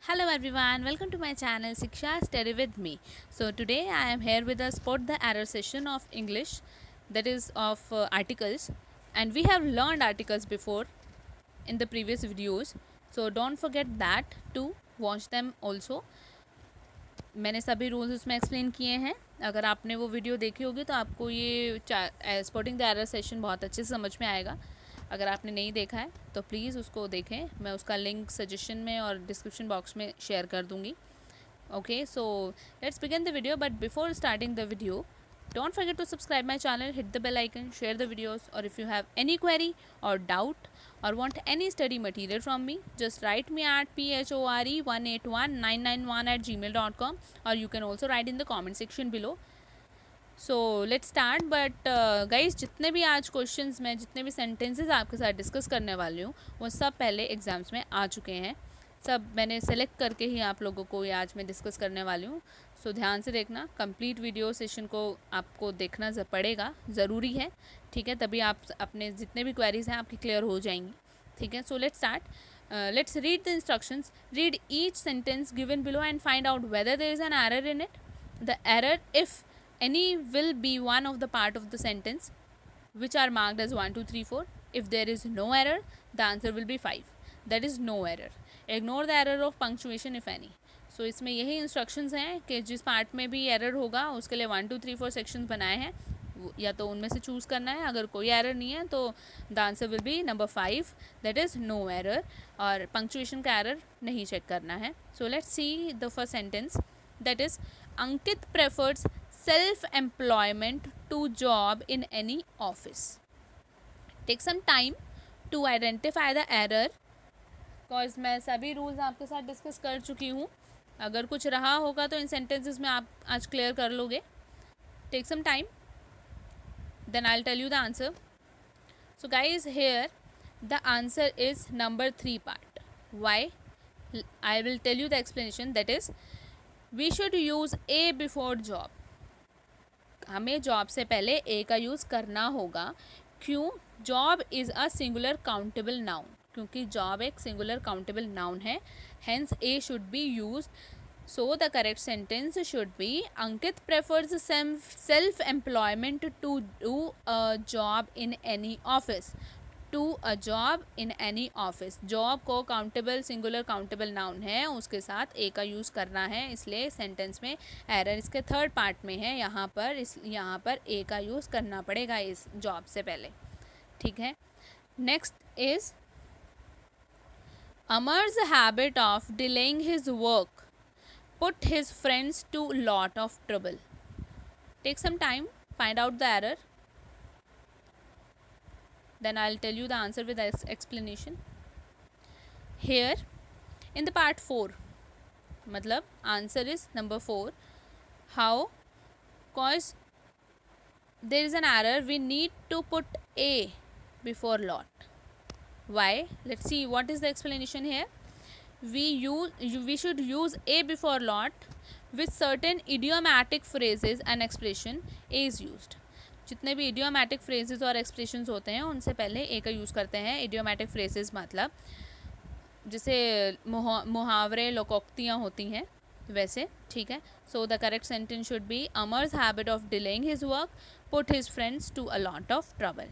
Hello everyone, welcome to my channel Siksha Study with me. So today I am here with a spot the error session of English, that is of articles, and we have learned articles before in the previous videos. So don't forget that to watch them also. मैंने सभी rules उसमें explain किए हैं. अगर आपने वो video देखी होगी तो आपको ये स्पॉटिंग द एरर सेशन बहुत अच्छे से समझ में आएगा. अगर आपने नहीं देखा है तो प्लीज़ उसको देखें. मैं उसका लिंक सजेशन में और डिस्क्रिप्शन बॉक्स में शेयर कर दूँगी. Okay, so let's begin the video, but before starting the video, don't forget to subscribe my channel, hit the bell icon, share the videos, or if you have any query or doubt or want any study material from me, just write me at phore181991@gmail.com, or you can also write in the comment section below. So let's start. But guys जितने भी आज questions मैं जितने भी sentences आपके साथ discuss करने वाली हूँ वो सब पहले एग्ज़ाम्स में आ चुके हैं. सब मैंने सेलेक्ट करके ही आप लोगों को ये आज मैं डिस्कस करने वाली हूँ. सो ध्यान से देखना, कंप्लीट वीडियो सेशन को आपको देखना पड़ेगा, ज़रूरी है. ठीक है, तभी आप अपने जितने भी क्वेरीज हैं आपकी क्लियर हो जाएंगी. ठीक है, so let's start. Let's read the instructions. Read each sentence given below and find out whether there is an error in it. The error if any will be one of the part of the sentence which are marked as 1 2 3 4. If there is no error, the answer will be 5. That is no error. Ignore the error of punctuation if any. So इसमें यही instructions हैं कि जिस part में भी error होगा उसके लिए 1 2 3 4 सेक्शंस बनाए हैं, या तो उनमें से चूज़ करना है. अगर कोई एरर नहीं है तो the answer will be number 5, that is no error. और पंक्चुएशन का एरर नहीं चेक करना है. So let's see the first sentence, that is Ankit prefers self-employment to job in any office. Take some time to identify the error. Cause मैं सभी rules आपके साथ discuss कर चुकी हूँ. अगर कुछ रहा होगा तो इन सेंटेंसेस में आप आज क्लियर कर लोगे. Take some time, then I'll tell you the answer. So guys, here the answer is number 3 part. Why? I will tell you the explanation. That is, we should use a before job. हमें job से पहले a का use करना होगा. क्यों? Job is a singular countable noun. क्योंकि job एक singular countable noun है, hence a should be use. So the correct sentence should be Ankit prefers self employment to do a job in any office. To a job in any office. Job को countable singular countable noun है, उसके साथ ए का use करना है, इसलिए sentence में error इसके थर्ड पार्ट में है. यहाँ पर ए का यूज़ करना पड़ेगा इस जॉब से पहले. ठीक है, next is Amar's habit of delaying his work put his friends to lot of trouble. Take some time, find out the error, then I'll tell you the answer with explanation. Here in the part 4, मतलब answer is number 4. How? Cause there is an error, we need to put a before lot. Why? Let's see what is the explanation here. We should use a before lot with certain idiomatic phrases and expression. A is used. जितने भी idiomatic phrases और expressions होते हैं उनसे पहले a का use करते हैं. इडियोमैटिक फ्रेजेस मतलब जैसे मुहावरे लोकोक्तियाँ होती हैं वैसे. ठीक है, so the correct sentence should be Amar's habit of delaying his work put his friends to a lot of trouble.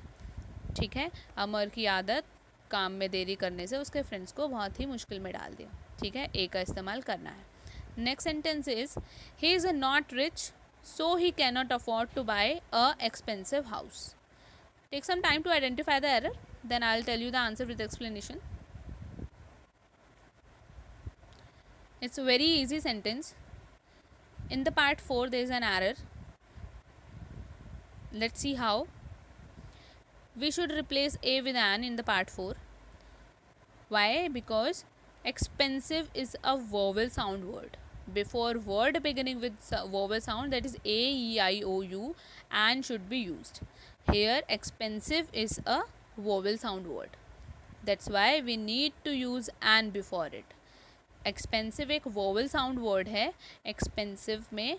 ठीक है, अमर की आदत काम में देरी करने से उसके फ्रेंड्स को बहुत ही मुश्किल में डाल दिया. ठीक है, ए का इस्तेमाल करना है. Next sentence is he is not rich so he cannot afford to buy a expensive house. Take some time to identify the error, then I'll tell you the answer with explanation. It's a very easy sentence. In the part 4 there is an error. Let's see how. We should replace a with an in the part 4. Why? Because expensive is a vowel sound word. Before word beginning with vowel sound, that is a, e, I, o, u, and should be used. Here expensive is a vowel sound word. That's why we need to use an before it. Expensive एक vowel sound word है. expensive में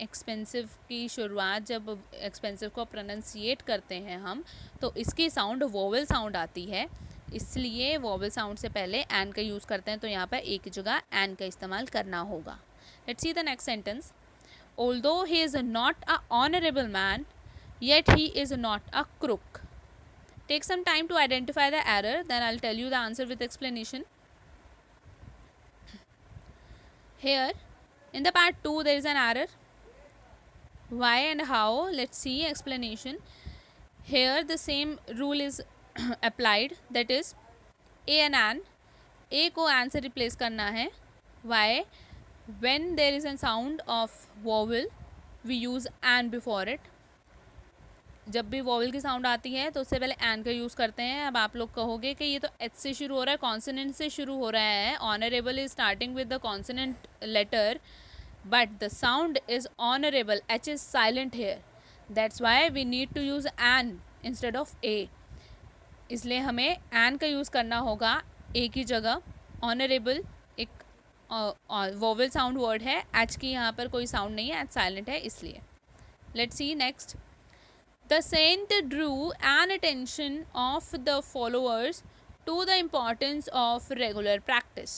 expensive की शुरुआत जब expensive को pronunciate करते हैं हम तो इसकी साउंड वोवल साउंड आती है. इसलिए वॉवल साउंड से पहले एन का यूज़ करते हैं, तो यहाँ पर ए की जगह एन का इस्तेमाल करना होगा. Let's see the next sentence. Although he is not a honorable man, yet he is not a crook. Take some time to identify the error, then I'll tell you the answer with explanation. Here, in the part 2, there is an error. Why and how? Let's see explanation. Here, the same rule is applied, that is a and an. A को an से replace करना है. Why? When there is a sound of vowel, we use an before it. जब भी vowel की sound आती है तो उससे पहले एन का यूज़ करते हैं. अब आप लोग कहोगे कि ये तो एच से शुरू हो रहा है, कॉन्सोनेंट से शुरू हो रहा है. Honourable is starting with the consonant letter, but the sound is honourable. H is silent here, that's why we need to use an instead of a. इसलिए हमें एन का यूज़ करना होगा ए की जगह. ऑनरेबल एक वॉवल साउंड वर्ड है, H की यहाँ पर कोई साउंड नहीं है, एच साइलेंट है इसलिए. Let's see next. The saint drew an attention of the followers to the importance of regular practice.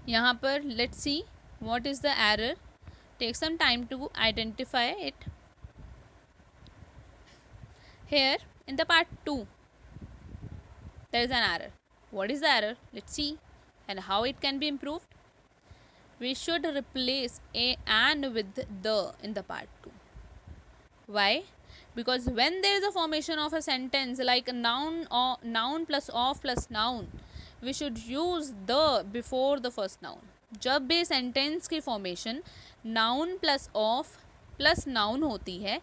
यहाँ पर let's see what is the error. Take some time to identify it. Here in the part 2, there is an error. What is the error? Let's see and how it can be improved. We should replace a and with the in the part 2. Why? Because when there is a formation of a sentence like a noun or noun plus of plus noun, we should use the before the first noun. जब भी sentence की formation noun plus of plus noun होती है,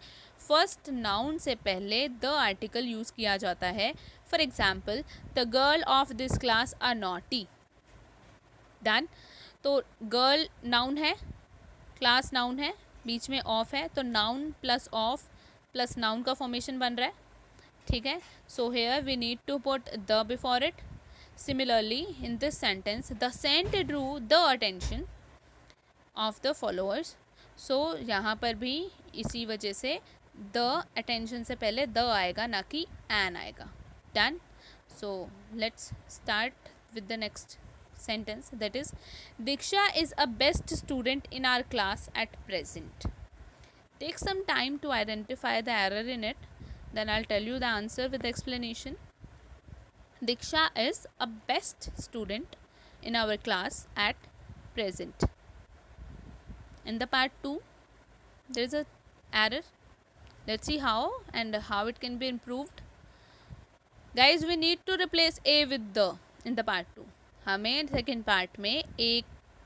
first noun से पहले the article use किया जाता है. For example, the girl of this class are naughty. Done. तो गर्ल नाउन है, क्लास नाउन है, बीच में ऑफ है, तो noun plus of plus noun का फॉर्मेशन बन रहा है. ठीक है. So here we need to put the before it. Similarly in this sentence, the saint drew the attention of the followers. So यहाँ पर भी इसी वजह से द अटेंशन से पहले द आएगा, ना कि एन आएगा. Done. So let's start with the next sentence, that is Diksha is a best student in our class at present. Take some time to identify the error in it, then I'll tell you the answer with explanation. Diksha is a best student in our class at present. In the part 2, there is a error. Let's see how and how it can be improved. Guys, we need to replace a with the in the part 2. हमें second part में ए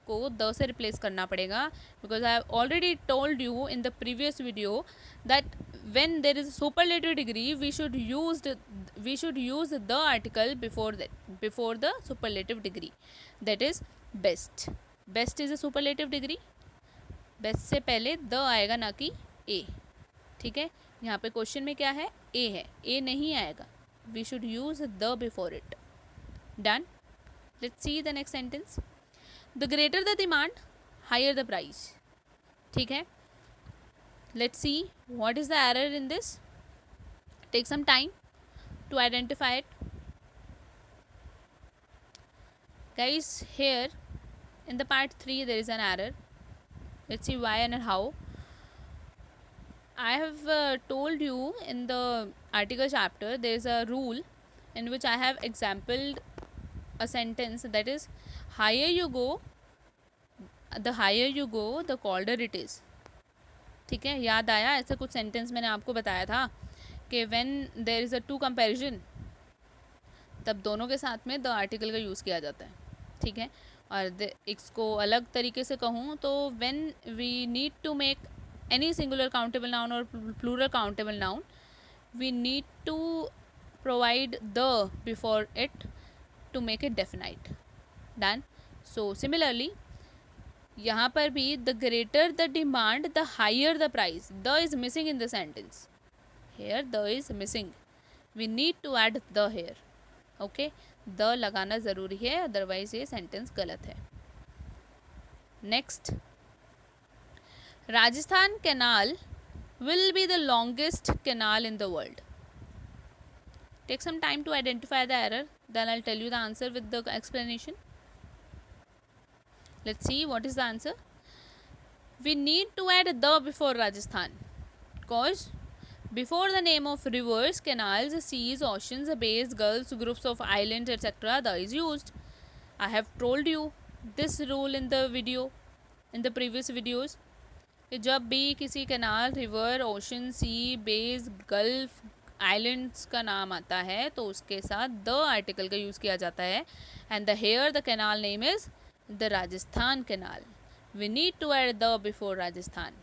को the से replace करना पड़ेगा, because I have already told you in the previous video that when there is superlative degree we should use the article before the superlative degree, that is best. Best is a superlative degree. Best से पहले the आएगा, ना कि ए. ठीक है. यहाँ पे question में क्या है? ए है, ए नहीं आएगा. We should use the before it. Done. Let's see the next sentence. The greater the demand, higher the price. ठीक है. Let's see what is the error in this. Take some time to identify it. Guys, here in the part 3 there is an error. Let's see why and how. I have told you in the article chapter there is a rule in which I have exampled a sentence, that is higher you go the colder it is. ठीक है. याद आया? ऐसा कुछ sentence मैंने आपको बताया था कि when there is a two comparison, तब दोनों के साथ में द आर्टिकल का यूज़ किया जाता है. ठीक है. और इसको अलग तरीके से कहूँ तो when we need to make any singular countable noun or plural countable noun, we need to provide the before it to make it definite. Done. So similarly यहाँ पर भी the greater the demand the higher the price. The is missing in the sentence. Here the is missing. We need to add the here. Okay. the लगाना ज़रूरी है, otherwise ये sentence गलत है. Next. Rajasthan canal will be the longest canal in the world. Take some time to identify the error, then I'll tell you the answer with the explanation. Let's see what is the answer. We need to add the before Rajasthan, cause before the name of rivers, canals, seas, oceans, bays, gulfs, groups of islands, etc. the is used. I have told you this rule in the video, in the previous videos, कि जब भी किसी canal, river, ocean, सी, base, gulf, islands का नाम आता है तो उसके साथ द आर्टिकल का यूज़ किया जाता है. And the here the canal name is the Rajasthan canal. We need to add the before Rajasthan.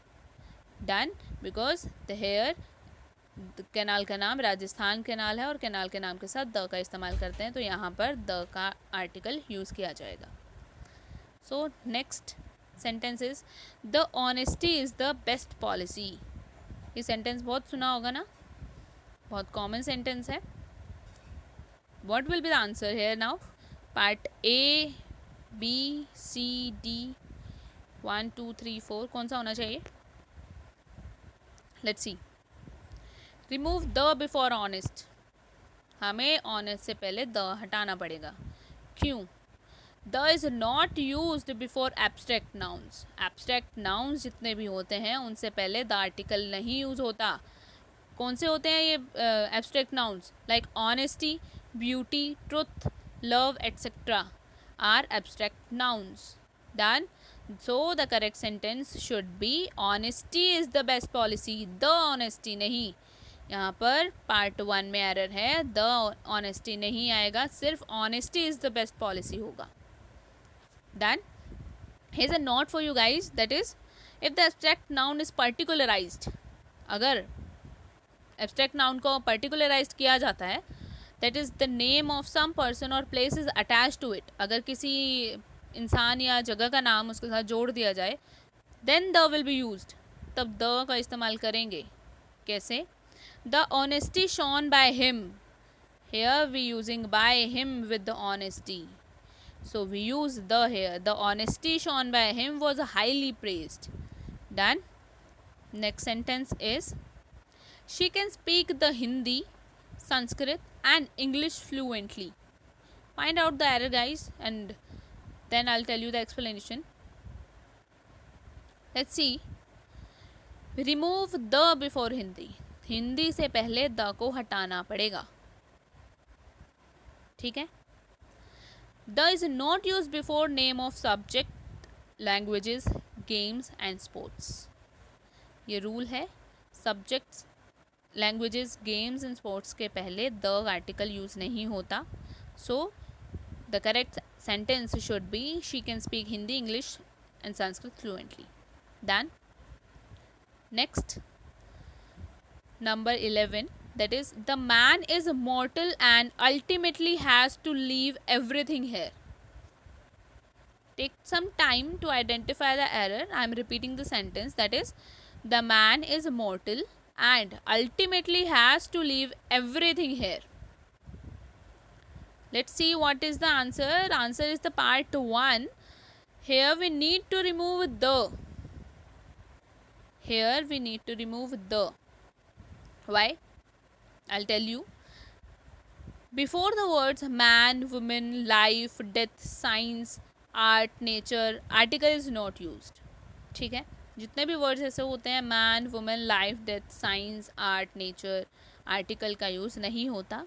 Done. Because the here canal का नाम राजस्थान कैनाल है और कैनाल के नाम के साथ द का इस्तेमाल करते हैं, तो यहाँ पर द का आर्टिकल यूज़ किया जाएगा. So next sentence is the honesty is the best policy. ये सेंटेंस बहुत सुना होगा ना, बहुत कॉमन सेंटेंस है. What will be the answer here now? Part A, B, C, D, 1 2 3 4 कौन सा होना चाहिए? Let's see. Remove the before honest. हमें ऑनेस्ट से पहले द हटाना पड़ेगा. क्यों? The is not used before abstract nouns. Abstract nouns जितने भी होते हैं उनसे पहले द आर्टिकल नहीं यूज़ होता. कौन से होते हैं ये abstract nouns? Like honesty, beauty, truth, love etcetera are abstract nouns. Done. So the correct sentence should be honesty is the best policy. The honesty नहीं. यहाँ पर पार्ट 1 में एरर है, द ऑनेस्टी नहीं आएगा, सिर्फ honesty is the best policy होगा. Done. Here's a note for you guys, that is, if the abstract noun is particularized, अगर abstract noun को particularized किया जाता है, that is the name of some person or place is attached to it, अगर किसी इंसान या जगह का नाम उसके साथ जोड़ दिया जाए, then the will be used. तब the का इस्तेमाल करेंगे. कैसे? The honesty shown by him. Here we using by him with the honesty. So we use the here. The honesty shown by him was highly praised. Done. Next sentence is she can speak the Hindi, Sanskrit and English fluently. Find out the error guys and then I'll tell you the explanation. Let's see. Remove the before Hindi. Hindi से पहले the को हटाना पड़ेगा. ठीक है. The is not used before name of subject, languages, games and sports. ये rule है. Subjects, languages, games and sports के पहले the आर्टिकल यूज़ नहीं होता. So the correct sentence should be she can speak Hindi, English and Sanskrit fluently. Done. Next, number 11, that is the man is mortal and ultimately has to leave everything here. Take some time to identify the error. I am repeating the sentence, that is the man is mortal and ultimately has to leave everything here. Let's see what is the answer. Answer is the part 1. Here we need to remove the. Here we need to remove the. Why? I'll tell you. Before the words man, woman, life, death, science, art, nature, article is not used. ठीक है. जितने भी words ऐसे होते हैं man, women, life, death, science, art, nature, article का use नहीं होता.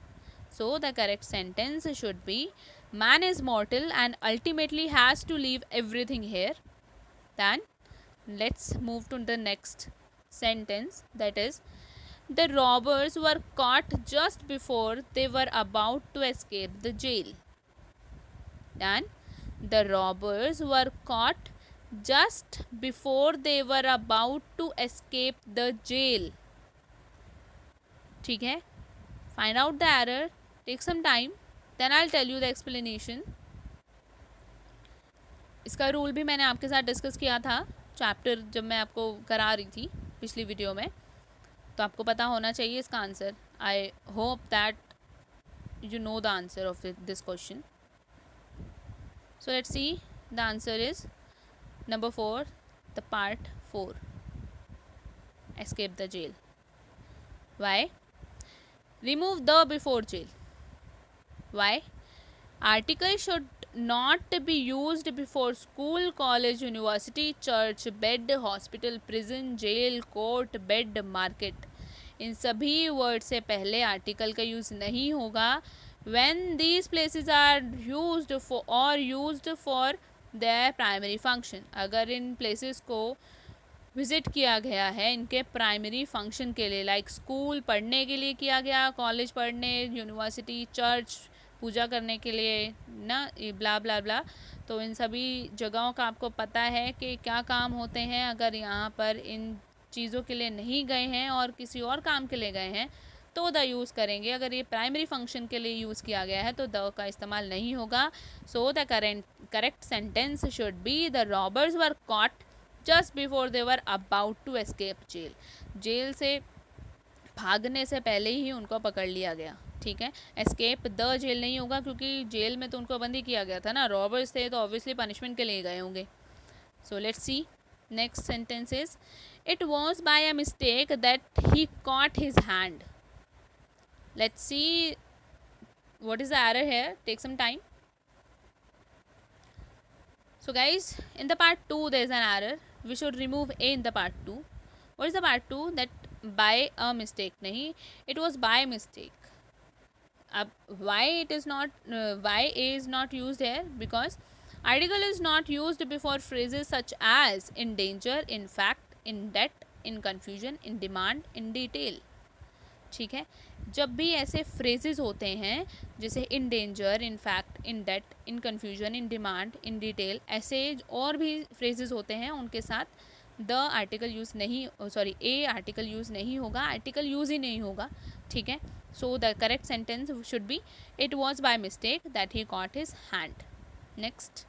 So the correct sentence should be man is mortal and ultimately has to leave everything here. Then let's move to the next sentence, that is the robbers were caught just before they were about to escape the jail. Done. The robbers were caught just before they were about to escape the jail. ठीक है. Find out the error. Take some time. Then I'll tell you the explanation. इसका rule भी मैंने आपके साथ discuss किया था chapter जब मैं आपको करा रही थी पिछली वीडियो में, तो आपको पता होना चाहिए इसका answer. I hope that you know the answer of this question. So let's see. The answer is number 4, the part 4, escape the jail. Why? Remove the before jail. Why? Article should not be used before school, college, university, church, bed, hospital, prison, jail, court, bed, market. इन सभी word से पहले article का use नहीं होगा when these places are used for or used for their primary function. अगर इन places को visit किया गया है इनके प्राइमरी फंक्शन के लिए, लाइक स्कूल पढ़ने के लिए किया गया, कॉलेज पढ़ने, यूनिवर्सिटी, चर्च पूजा करने के लिए ना, ब्ला ब्ला ब्ला. तो इन सभी जगहों का आपको पता है कि क्या काम होते हैं. अगर यहाँ पर इन चीज़ों के लिए नहीं गए हैं और किसी और काम के लिए गए हैं तो द यूज़ करेंगे. अगर ये प्राइमरी फंक्शन के लिए यूज़ किया गया है तो द का इस्तेमाल नहीं होगा. So the correct sentence should be the robbers were caught just before they were about to escape jail. Jail से भागने से पहले ही उनको पकड़ लिया गया. ठीक है, एस्केप द जेल नहीं होगा क्योंकि जेल में तो उनको बंदी किया गया था ना. रॉबर्स थे तो ऑब्वियसली पनिशमेंट के लिए गए होंगे. So let's see next sentence is it was by a mistake that he caught his hand. Let's see what is the error here. Take some time. So guys, in the part 2 there is an error. We should remove a in the part 2. What is the part 2? That by a mistake. Nahi, it was by mistake. Why it is not why a is not used here? Because article is not used before phrases such as in danger, in fact, in debt, in confusion, in demand, in detail. ठीक है, जब भी ऐसे phrases होते हैं जैसे in danger, in fact, in debt, in confusion, in demand, in detail, ऐसे और भी फ्रेजेस होते हैं उनके साथ द आर्टिकल यूज़ नहीं, सॉरी ए आर्टिकल यूज़ नहीं होगा, आर्टिकल यूज़ ही नहीं होगा. ठीक है, so the correct sentence should be it was by mistake that he caught his hand. Next,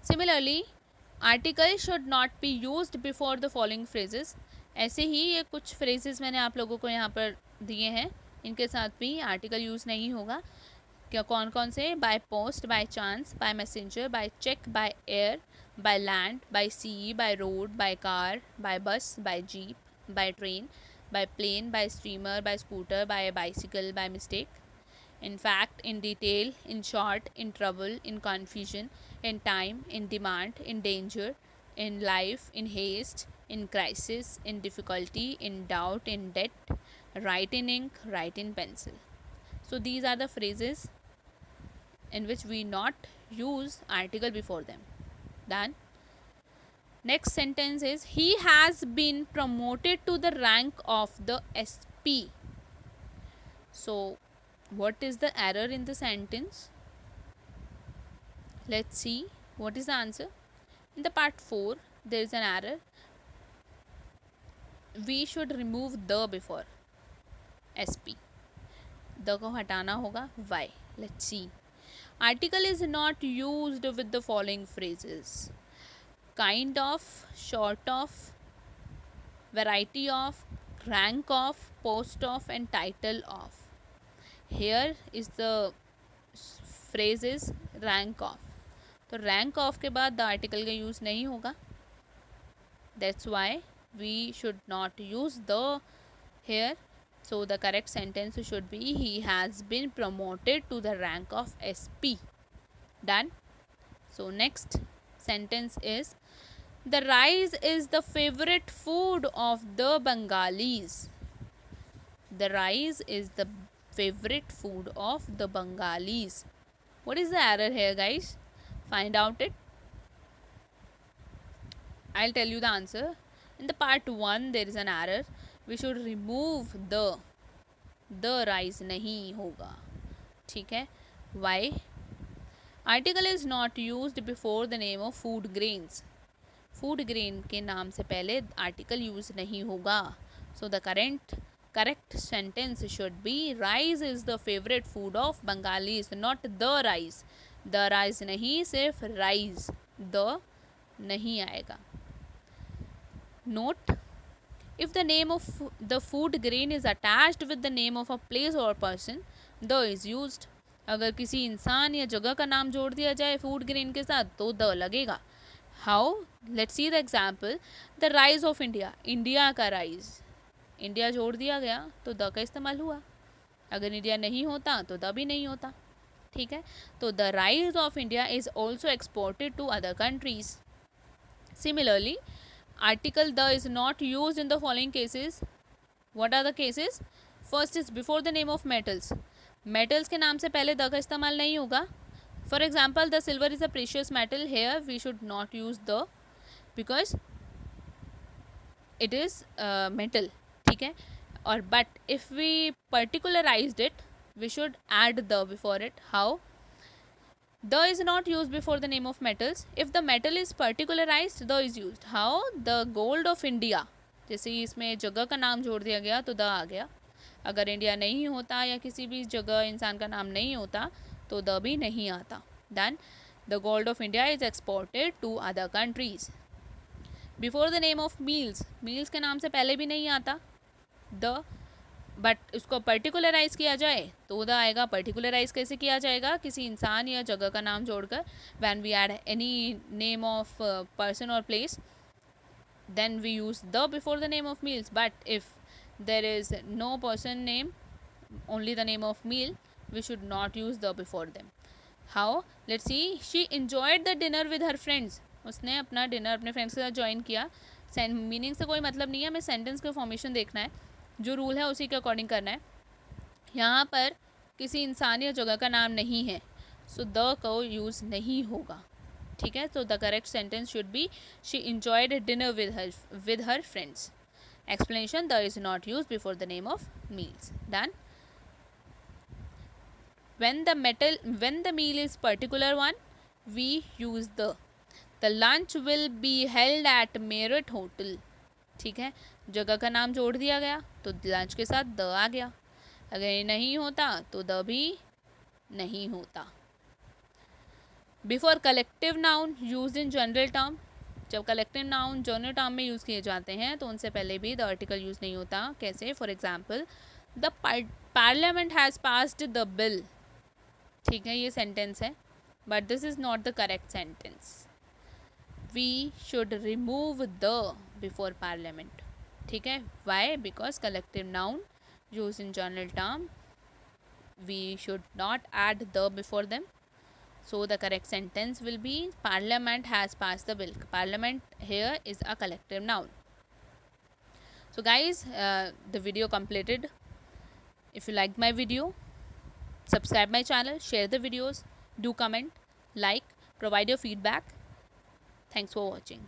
similarly article should not be used before the following phrases. ऐसे ही ये कुछ फ्रेजेस मैंने आप लोगों को यहाँ पर दिए हैं, इनके साथ भी आर्टिकल यूज़ नहीं होगा. क्या कौन कौन से? By post, by chance, by messenger, by cheque, by air, by land, by sea, by road, by car, by bus, by jeep, by train, by plane, by streamer, by scooter, by bicycle, by mistake. In fact, in detail, in short, in trouble, in confusion, in time, in demand, in danger, in life, in haste, in crisis, in difficulty, in doubt, in debt, write in ink, write in pencil. So these are the phrases in which we not use article before them. Done. Next sentence is he has been promoted to the rank of the SP. So what is the error in the sentence? Let's see what is the answer. In the part 4 there is an error. We should remove the before SP. the को हटाना होगा. Why? Let's see. Article is not used with the following phrases: kind of, short of, variety of, rank of, post of, and title of. Here is the phrase is rank of. तो rank of के बाद the article का use नहीं होगा. That's why we should not use the here. So the correct sentence should be he has been promoted to the rank of SP. Done. So next sentence is the rice is the favorite food of the Bengalis. The rice is the favorite food of the Bengalis. What is the error here, guys? Find out it. I'll tell you the answer. In the part 1 there is an error. We should remove the rice नहीं होगा. ठीक है. Why? Article is not used before the name of food grains. Food grain के नाम से पहले article use नहीं होगा. So the correct sentence should be rice is the favorite food of Bengalis, not the rice. The rice नहीं, सिर्फ rice. The नहीं आएगा. Note, if the name of the food grain is attached with the name of a place or person, the is used. अगर किसी इंसान या जगह का नाम जोड़ दिया जाए फूड ग्रेन के साथ तो द लगेगा. How? Let's see the example. The rice of India. India का राइस. इंडिया जोड़ दिया गया तो द का इस्तेमाल हुआ, अगर इंडिया नहीं होता तो द भी नहीं होता, ठीक है। तो the rice of India is also exported to other countries. Similarly article the is not use in the following cases. What are the cases? First is before the name of metals, metals के नाम से पहले the का इस्तेमाल नहीं होगा। For example the silver is a precious metal, here we should not use the because it is metal, ठीक है। और but if we particularised it we should add the before it. How? The is not used before the name of metals. If the metal is particularized, the is used. How? The gold of India, जैसे इसमें जगह का नाम जोड़ दिया गया तो the आ गया। अगर इंडिया नहीं होता या किसी भी जगह इंसान का नाम नहीं होता तो द भी नहीं आता। Then the gold of India is exported to other countries. Before the name of meals, meals के नाम से पहले भी नहीं आता द, बट उसको पर्टिकुलराइज किया जाए तो द आएगा। पर्टिकुलराइज कैसे किया जाएगा? किसी इंसान या जगह का नाम जोड़कर। When we add any name of person और place then we use the before the name of meals, but if there is no person name, only the name of meal, we should not use the before them. How? Let's see, she enjoyed the dinner with her friends, उसने अपना dinner अपने friends के साथ join किया। Meaning से कोई मतलब नहीं है, हमें सेंटेंस का फॉर्मेशन देखना है, जो रूल है उसी के अकॉर्डिंग करना है। यहाँ पर किसी इंसान या जगह का नाम नहीं है, सो द को यूज़ नहीं होगा, ठीक है। So the correct sentence should B she enjoyed dinner with her friends. Explanation, the is not use before the name of meals. Done. when the meal is particular one, we use the lunch will be held at Merit Hotel, ठीक है। जगह का नाम जोड़ दिया गया तो lunch के साथ द आ गया, अगर ये नहीं होता तो द भी नहीं होता। Before collective noun use in general term, जब कलेक्टिव नाउन जनरल टर्म में यूज़ किए जाते हैं तो उनसे पहले भी द आर्टिकल यूज़ नहीं होता। कैसे? For example, the parliament has passed the bill, ठीक है, ये सेंटेंस है, but this is not the correct sentence. We should remove the before parliament, ठीक है। Why? Because collective noun use in general term, we should not add the before them. So the correct sentence will be parliament has pass the bill. Parliament here is a collective noun. So guys, the video completed. If you liked my video, subscribe my channel, share the videos, do comment, like, provide your feedback. Thanks for watching.